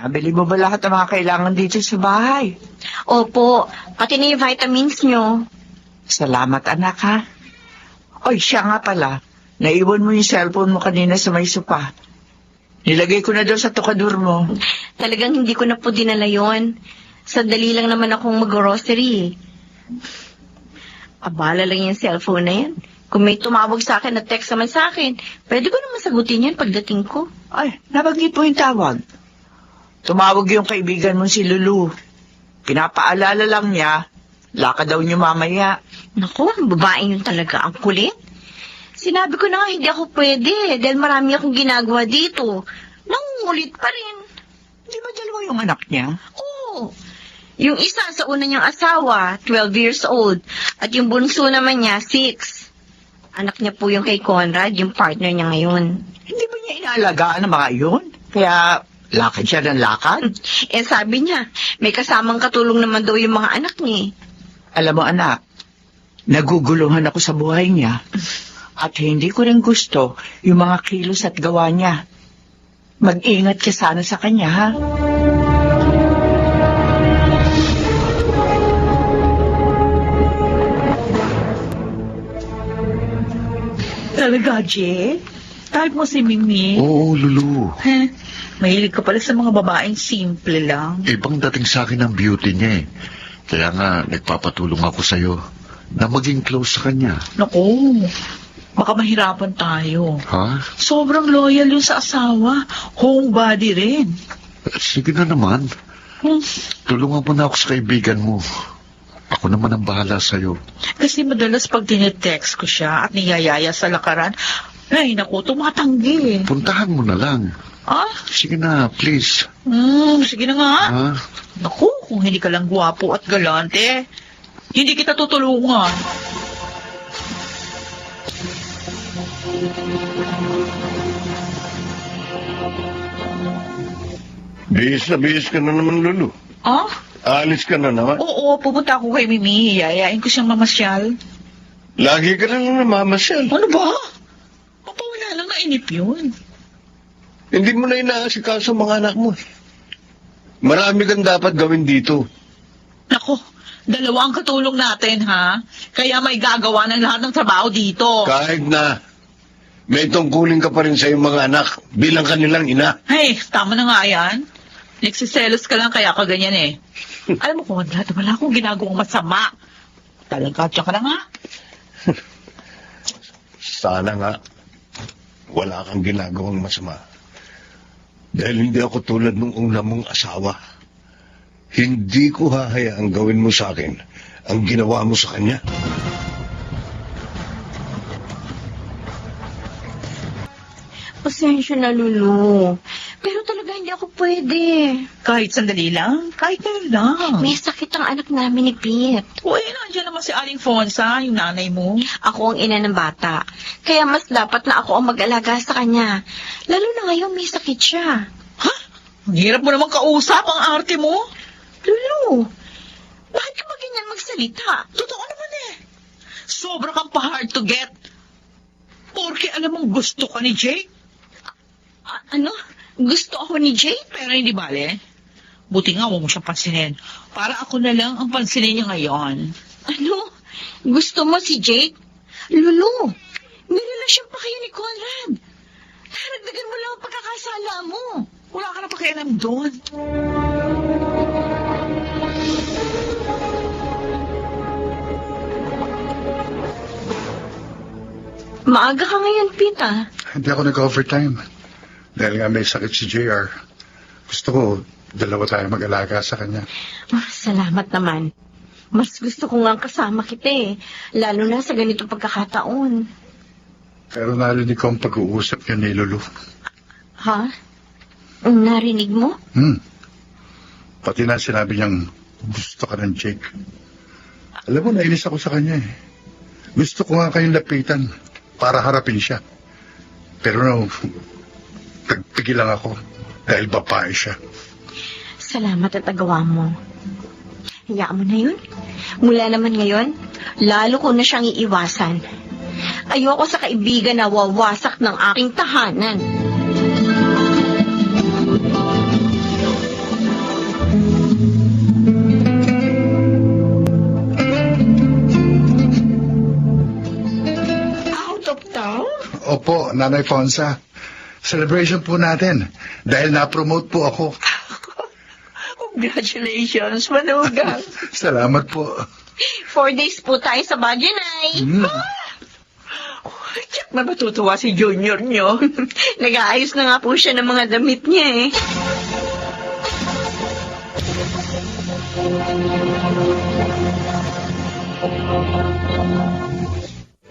nabili mo ba lahat ng mga kailangan dito sa bahay? Opo, pati na yung vitamins nyo. Salamat, anak, ha? Oy, siya nga pala. Naiwan mo yung cellphone mo kanina sa may sopa. Nilagay ko na doon sa tukadur mo. Talagang hindi ko na po dinala yun. Sandali lang naman akong mag-grocery. Abala lang yung cellphone na yan. Kung may tumawag sa akin at text naman sa akin, pwede ko naman sagutin yan pagdating ko. Ay, nabanggit mo yung tawag. Tumawag yung kaibigan mo si Lulu. Pinapaalala lang niya, lakad daw niyo mamaya. Naku, babae yun talaga. Ang kulit. Sinabi ko na nga hindi ako pwede dahil marami akong ginagawa dito. Nangungulit pa rin. Di ba dalawa yung anak niya? Oo. Yung isa sa una niyang asawa, 12 years old. At yung bunso naman niya, 6. Anak niya po yung kay Conrad, yung partner niya ngayon. Hindi ba niya inaalagaan ang mga yun? Kaya lakad siya ng lakad? Eh sabi niya, may kasamang katulong naman daw yung mga anak niya. Alam mo anak, naguguluhan ako sa buhay niya. At hindi ko rin gusto yung mga kilos at gawa niya. Mag-ingat ka sana sa kanya, ha? Talaga, Jay? Type mo si Mimi? Oo, Lulu. Heh, mahilig ka pala sa mga babaeng simple lang. Ibang dating sa akin ang beauty niya eh. Kaya nga, nagpapatulong ako sa'yo na maging close sa kanya. Naku, baka mahirapan tayo. Ha? Sobrang loyal yun sa asawa. Homebody rin. Sige na naman. Tulungan mo na ako sa kaibigan mo. Ako naman ang bahala sa'yo. Kasi madalas pag tinetext ko siya at niyayaya sa lakaran, ay naku, tumatanggi. Puntahan mo na lang. Ah? Sige na, please. Sige na nga. Ha? Naku, kung hindi ka lang gwapo at galante, hindi kita tutulungan. Bihis ka na naman, Lulu. Ah? Alis ka na naman. Oo, pupunta ako kay Mimi. Yayain ko siyang mamasyal. Lagi ka na lang namamasyal. Ano ba? Papawala lang na inip yun. Hindi mo na inaasikaso ang mga anak mo. Marami kang dapat gawin dito. Nako, dalawa ang katulong natin, ha? Kaya may gagawa ng lahat ng trabaho dito. Kahit na may tungkulin ka pa rin sa iyong mga anak bilang kanilang ina. Hey, tama na nga yan. Nagsiselos ka lang kaya ka ganyan eh. Alam mo, Conrad, wala akong ginagawang masama. Talaga, tiyan ka na nga. Sana nga wala kang ginagawang masama. Dahil hindi ako tulad nung una mong asawa. Hindi ko hahayaang gawin mo sa akin ang ginawa mo sa kanya. Pasensya na, Lulu. Pero talaga hindi ako pwede. Kahit sandali lang, kahit ngayon lang. May sakit ang anak namin ni Pete. Uy, nandiyan naman si Aling Fonsa, yung nanay mo. Ako ang ina ng bata. Kaya mas dapat na ako ang mag-alaga sa kanya. Lalo na ngayon may sakit siya. Ha? Ang hirap mo naman kausap ang arte mo. Lulu, bakit ka ba ganyan magsalita? Totoo naman eh. Sobra kang pa-hard to get. Porke alam mong gusto ka ni Jake. Ano? Gusto ako ni Jake? Pero hindi bale. Buti nga huwag mo siyang pansinin. Para ako na lang ang pansinin niya ngayon. Ano? Gusto mo si Jake? Lulu, may relasyon pa kayo ni Conrad. Nagdagan mo lang ang pagkakasala mo. Wala ka na pakialam doon. Maaga ka ngayon, Pete, ah. Hindi ako nag-overtime. Dahil nga may sakit si JR. Gusto ko, dalawa tayo mag-alaga sa kanya. Salamat naman. Mas gusto ko nga kasama kita eh. Lalo na sa ganitong pagkakataon. Pero narinig ko ang pag-uusap niya ni Lulu. Ha? Narinig mo? Pati na sinabi niyang gusto ka ng Jake. Alam mo, nainis ako sa kanya eh. Gusto ko nga kayong lapitan para harapin siya. Pero nagpigil lang ako dahil babae siya. Salamat at agawa mo. Hayaan mo na yun. Mula naman ngayon, lalo ko na siyang iiwasan. Ayoko sa kaibigan na wawasak ng aking tahanan. Out of town? Opo, Nanay Fonsa. Celebration po natin dahil na-promote po ako. Congratulations, Manugang. Salamat po. 4 days po tayo sa Baguio, Nay. Tiyak na matutuwa si Junior nyo. Nag-aayos na nga po siya ng mga damit niya eh.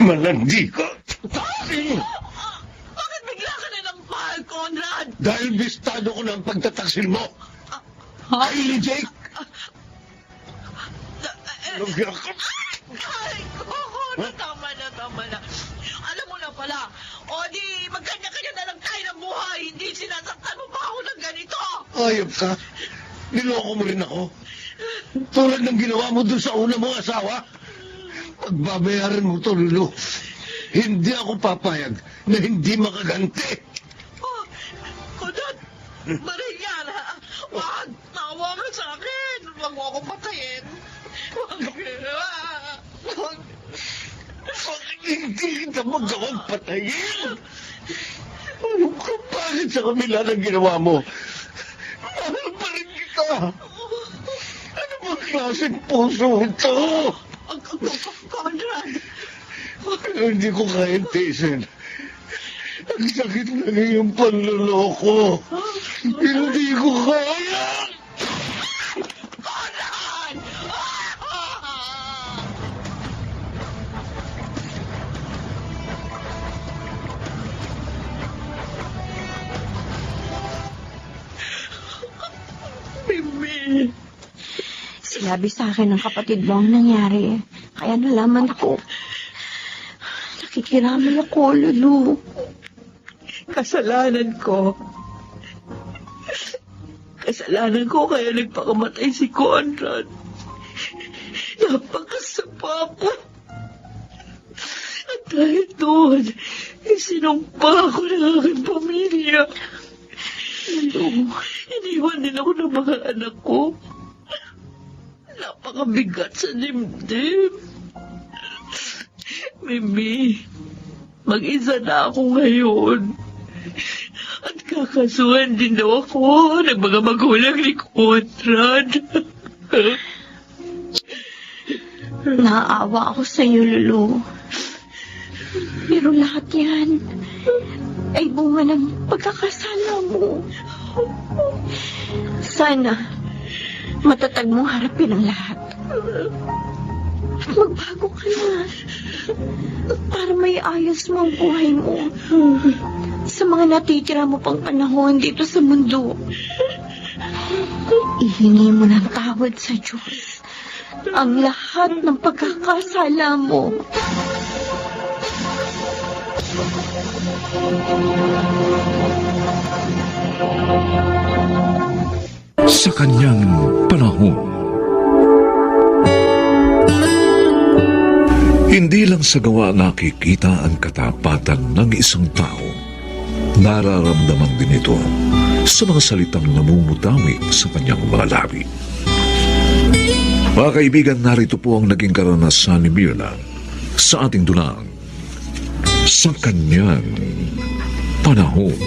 Malandi ka. Bakit bigla ka na ng mahal, Conrad? Dahil bistado ko ng pagtataksil mo. Ay, ni Jake. Lugar ka. Ay, Conrad, tama na. Alam mo na pala, o di magkanya-kanya na lang tayo ng buhay. Hindi sinasaktan mo pa ako ng ganito. Ayop ka. Niloko mo rin ako. Tulad ng ginawa mo dun sa una mong asawa. Pagbabayaran mo to, Lulu. Hindi ako papayag na hindi makaganti. Oh, Conrad, Mariana, wag, tawa ka sa akin. Wag mo akong patayin. Wag. Hindi kita magawang patayin. Bakit sa kabila ng ginawa mo? Mahal pa rin kita. Ano ba klaseng puso ito? Conrad, Pero hindi ko kayang tiisin. Ang sakit na ngayong panluloko. Hindi ko kaya. Conrad! Mimi. Sinabi sa akin ng kapatid mo ang nangyari. Kaya nalaman ko. Nakikiramay ako, Lulu. Kasalanan ko kaya nagpakamatay si Conrad. Napakasapa ko. At dahil doon, sinumpa ako ng aking pamilya. Iniwan din ako ng mga anak ko. Napakabigat sa dibdib. Mimi, mag-isa na ako ngayon. At kakasuhan din daw ako ng mga magulang ni Conrad. Naawa ako sa iyo, Lulu. Pero lahat yan ay bunga ng pagkakasala mo. Sana matatag mong harapin ang lahat. At magbago ka na. Para may ayos mo ang buhay mo. Sa mga natitira mo pang panahon dito sa mundo. Ihingi mo ng tawad sa Diyos ang lahat ng pagkakasala mo. Sa kanyang panahon, hindi lang sa gawa nakikita ang katapatan ng isang tao. Nararamdaman din ito sa mga salitang namumutawi sa kanyang mga labi. Mga kaibigan, narito po ang naging karanasan ni Mirna sa ating dulang sa kanyang panahon.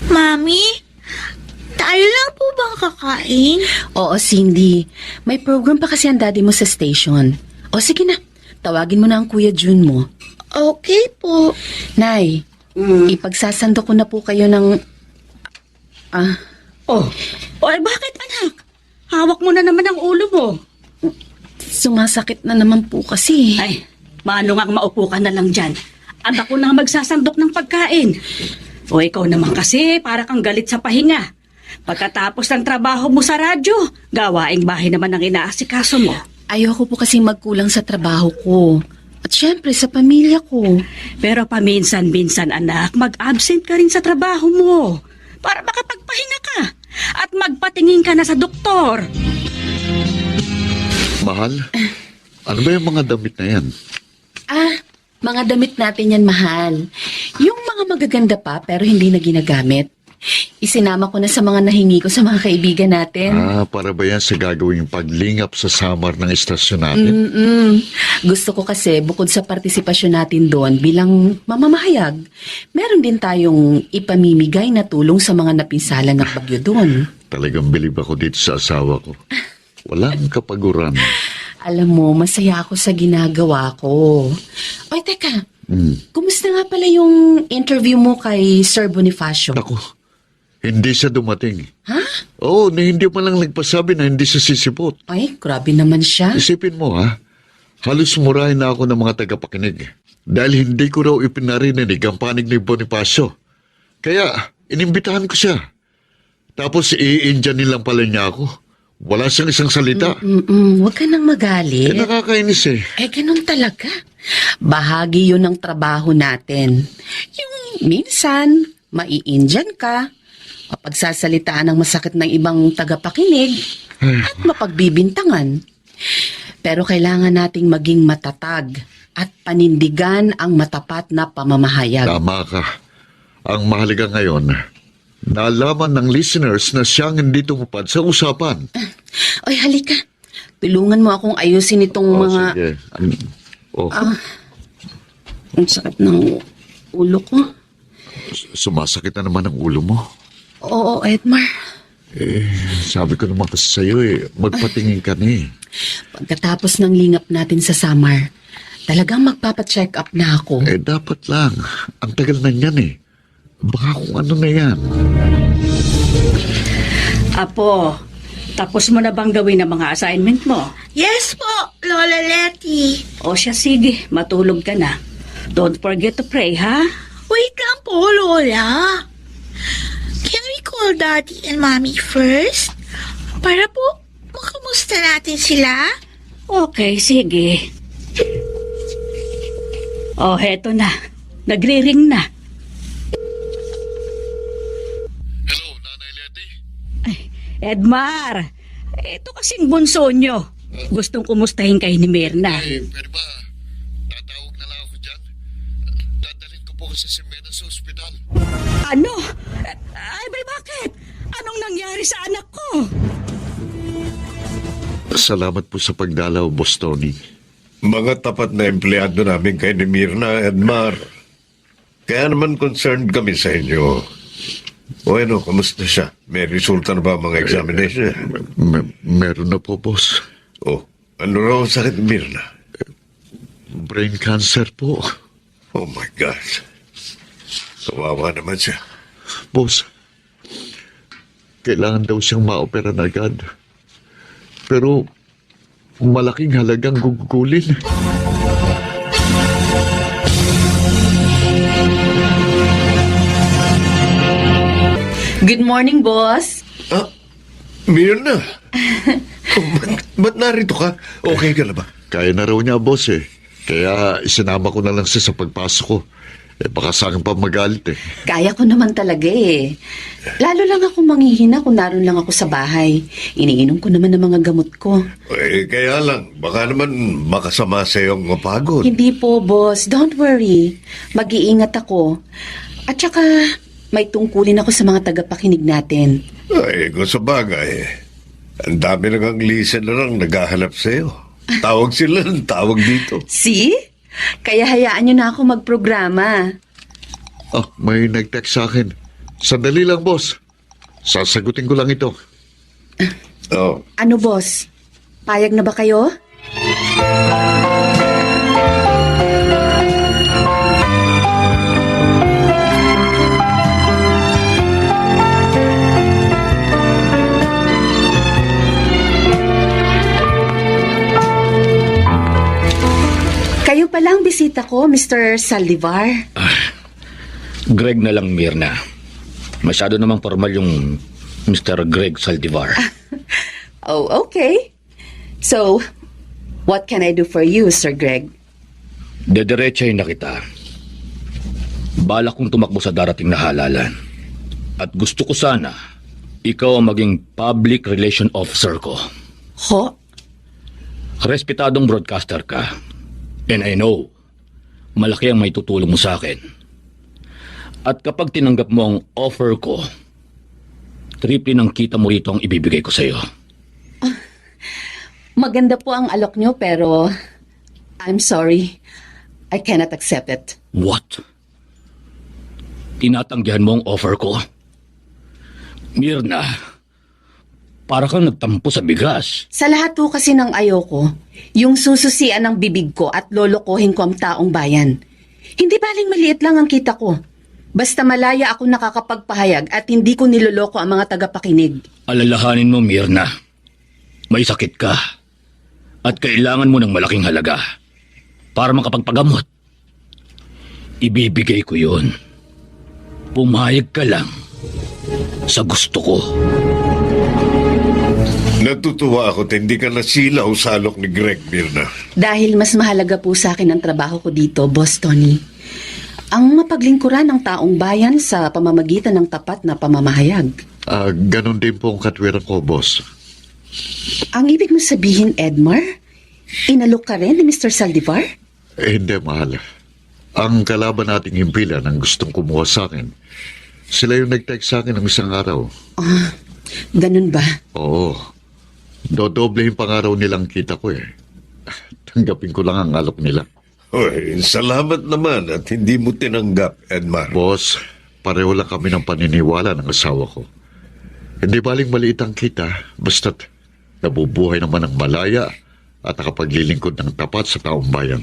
Mami, tayo lang po bang kakain? Oo, Cindy. May program pa kasi ang daddy mo sa station. O sige na, tawagin mo na ang Kuya Jun mo. Okay po. Nay, ipagsasando ko na po kayo ng Oh, bakit anak? Hawak mo na naman ang ulo mo. Sumasakit na naman po kasi. Ay, maano nga maupo ka na lang dyan. At ako na magsasandok ng pagkain. O ikaw naman kasi, para kang galit sa pahinga. Pagkatapos ng trabaho mo sa radyo, gawaing bahay naman ang inaasikaso mo. Ayoko po kasi magkulang sa trabaho ko. At syempre sa pamilya ko. Pero paminsan-minsan anak, mag-absent ka rin sa trabaho mo. Para makapagpahinga ka. At magpatingin ka na sa doktor. Mahal, ano ba yung mga damit na yan? Mga damit natin yan, mahal. Yung mga magaganda pa pero hindi na ginagamit. Isinama ko na sa mga nahingi ko sa mga kaibigan natin. Para ba yan sa gagawing paglingap sa summer ng istasyon natin? Gusto ko kasi bukod sa partisipasyon natin doon bilang mamamahayag, meron din tayong ipamimigay na tulong sa mga napinsala ng bagyo doon. Talagang bilib ako dito sa asawa ko. Walang kapaguran. Alam mo, masaya ako sa ginagawa ko. Oy, teka. Kumusta nga pala yung interview mo kay Sir Bonifacio? Ako, hindi siya dumating. Ha? Oo, hindi mo lang nagpasabi na hindi siya sisipot. Ay, grabe naman siya. Isipin mo ha, halos murahin na ako ng mga tagapakinig. Dahil hindi ko raw ipinarinig ang panig ni Bonifacio. Kaya, inimbitahan ko siya. Tapos i-Indianin lang pala niya ako. Wala siyang isang salita. Huwag ka nang magalit. Nakakainis eh. Ganun talaga. Bahagi yun ng trabaho natin. Yung minsan, mai-Indian ka, mapagsasalitaan ng masakit ng ibang tagapakinig, at mapagbibintangan. Pero kailangan nating maging matatag at panindigan ang matapat na pamamahayag. Tama ka. Ang mahalaga ngayon, naalaman ng listeners na siyang hindi tumupad sa usapan. Oy, halika. Tulungan mo akong ayusin itong mga... Sige. Ang sakit ng ulo ko. Sumasakit na naman ang ulo mo. Oo, Edmar. Sabi ko naman kasi sa'yo magpatingin ka na eh. Pagkatapos ng lingap natin sa Samar, talagang magpapacheck up na ako. Dapat lang. Ang tagal na niyan eh. Baka kung ano na yan. Apo, tapos mo na bang gawin ang mga assignment mo? Yes po, Lola Letty. O siya, sige, matulog ka na. Don't forget to pray, ha? Wait lang po, Lola. Can we call Daddy and Mommy first? Para po, makamusta natin sila? Okay, sige. Oh, heto na. Nagre-ring na. Hello, Nanay Letty. Edmar, ito kasing bunso nyo. Gustong kumustahin kayo ni Mirna. Pwede ba? Tatawag na lang ako dyan. Dadalhin ko po kasi si Mena sa ospital. Ano? Ay, bakit? Anong nangyari sa anak ko? Salamat po sa pagdalaw, Boss Tony. Mga tapat na empleyado namin kay ni Mirna, Edmar. Kaya naman concerned kami sa inyo. O ano, kamusta siya? May resulta na ba ang mga examination? Meron na po, boss. Oh, ano raw ang sakit ni Mirna? Brain cancer po. Oh my God. Kawawa naman siya. Boss, kailangan daw siyang maopera na agad. Pero malaking halagang gugugulin. Good morning, boss. Mirna! Ba't narito ka? Okay ka na ba? Kaya na raw niya, boss eh. Kaya isinama ko na lang siya sa pagpasok ko. Baka sa akin pa magalit eh. Kaya ko naman talaga eh. Lalo lang ako manghihina kung naroon lang ako sa bahay. Iniinom ko naman ng mga gamot ko. Kaya lang, baka naman makasama sa iyong mapagod. Hindi po, boss. Don't worry. Mag-iingat ako. At saka, may tungkulin ako sa mga tagapakinig natin. Ay, kung sa bagay, ang dami nang listener lang naghahanap sa iyo. Tawag sila ng tawag dito. See? Kaya hayaan niyo na ako magprograma. May nag-text sa akin. Sandali lang, boss. Sasagutin ko lang ito. Oh, Ano, boss? Payag na ba kayo? bisita ko, Mr. Saldivar. Greg na lang, Mirna. Masyado namang formal yung Mr. Greg Saldivar. Oh, okay. So, what can I do for you, Sir Greg? Dediretsahin na kita. Balak kong tumakbo sa darating na halalan. At gusto ko sana, ikaw ang maging public relation officer ko. Ho? Respetadong broadcaster ka. And I know, malaki ang may tutulong mo sa akin. At kapag tinanggap mo ang offer ko, triple ng kita mo rito ang ibibigay ko sa iyo. Maganda po ang alok nyo, pero I'm sorry. I cannot accept it. What? Tinatanggihan mo ang offer ko? Mirna, para kang nagtampo sa bigas. Sa lahat po kasi ng ayoko, yung sususian ng bibig ko at lolokohin ko ang taong bayan. Hindi baling maliit lang ang kita ko. Basta malaya ako nakakapagpahayag at hindi ko niloloko ang mga tagapakinig. Alalahanin mo, Mirna. May sakit ka. At kailangan mo ng malaking halaga para makapagpagamot. Ibibigay ko yun. Pumayag ka lang sa gusto ko. Natutuwa ako at hindi ka nasilaw sa alok ni Greg, Mirna. Dahil mas mahalaga po sa akin ang trabaho ko dito, Boss Tony. Ang mapaglingkuran ng taong bayan sa pamamagitan ng tapat na pamamahayag. Ganon din po ang katwiran ko, boss. Ang ibig mo sabihin, Edmar? Inalok ka rin ni Mr. Saldivar? Hindi, mahal. Ang kalaban nating himpilan ang gustong kumuha sa akin. Sila yung nag-text sa akin ng isang araw. Ganun ba? Oo. Dodoblehin pang araw nilang kita ko eh. Tanggapin ko lang ang alok nila. Hoy, salamat naman at hindi mo tinanggap, Edmar. Boss, pareho lang kami ng paniniwala ng asawa ko. Hindi baling maliit ang kita, basta't nabubuhay naman ng malaya at nakapaglilingkod ng tapat sa taong bayan.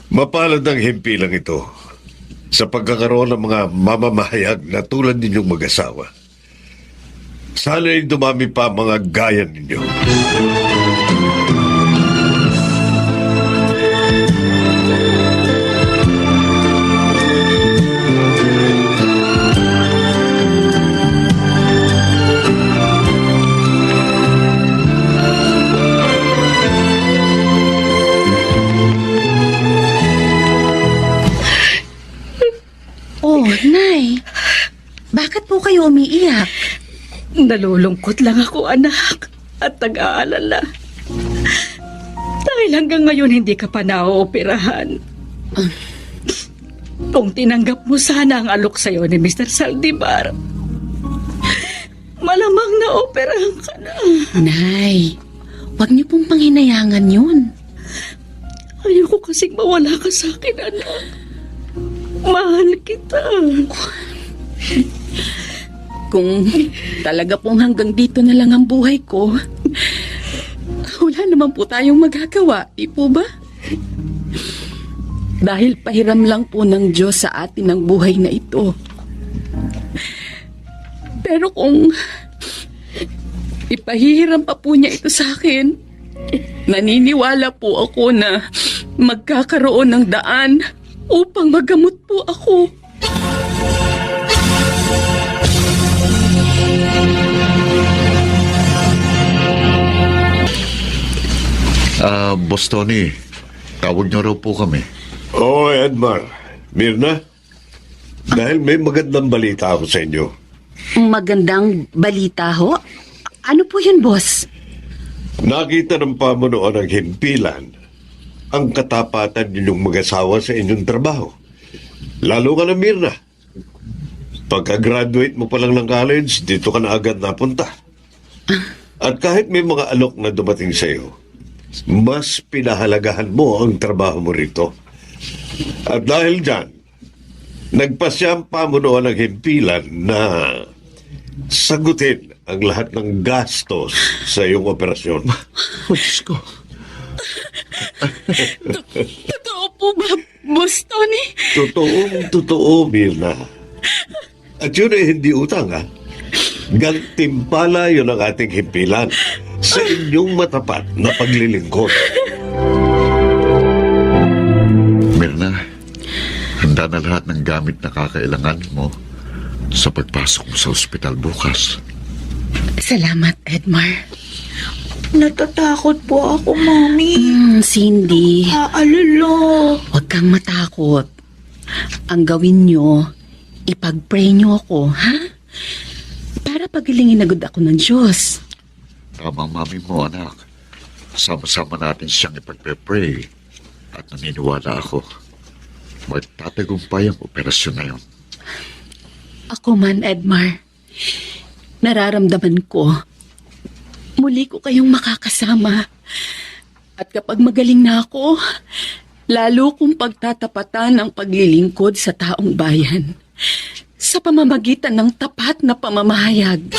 Mapalad ang himpilang ito sa pagkakaroon ng mga mamamahayag na tulad ninyong mag-asawa. Sana'y dumami pa ang mga gaya ninyo. Oh, Nay. Bakit po kayo umiiyak? Nalulungkot lang ako, anak, at nag-aalala. Dahil hanggang ngayon hindi ka pa naooperahan. Kung tinanggap mo sana ang alok sa'yo ni Mr. Saldivar, malamang naoperahan ka na. Nay, wag niyo pong panghinayangan yun. Ayoko kasing mawala ka sa akin, anak. Mahal kita. Kung talaga pong hanggang dito na lang ang buhay ko, wala naman po tayong magagawa, di po ba? Dahil pahiram lang po ng Diyos sa atin ang buhay na ito. Pero kung ipahihiram pa po niya ito sa akin, naniniwala po ako na magkakaroon ng daan upang magamot po ako. Boss Tony, tawag niyo raw po kami. Oo, Edmar. Mirna, dahil may magandang balita ako sa inyo. Magandang balita ho? Ano po yun, boss? Nakita ng pamunuan ng himpilan ang katapatan ninyong mag-asawa sa inyong trabaho. Lalo ka na, Mirna. Pagka-graduate mo pa lang ng college, dito ka na agad napunta. At kahit may mga alok na dumating sa iyo, mas pinahalagahan mo ang trabaho mo rito. At dahil dyan, nagpasya ang pamunuan ng himpilan na sagutin ang lahat ng gastos sa iyong operasyon. Diyos ko. Totoo po ba, Boss Tony? Totoo, Mirna. At yun ay hindi utang, ha? Gantimpala yun ang ating himpilan sa inyong matapat na paglilingkod. Mirna, Handa na lahat ng gamit na kakailangan mo sa pagpasok mo sa ospital bukas. Salamat, Edmar. Natatakot po ako, Mami. Cindy, Aalala. huwag kang matakot. Ang gawin nyo, ipag-pray nyo ako, ha? Para pagilingin agad ako ng Diyos. Tama, mami mo, anak. Sama-sama natin siyang ipagpe-pray. At naniniwala ako, magtatagumpay ang operasyon na yun. Ako man, Edmar, nararamdaman ko, muli ko kayong makakasama. At kapag magaling na ako, lalo kong pagtatapatan ang paglilingkod sa taong bayan sa pamamagitan ng tapat na pamamahayag.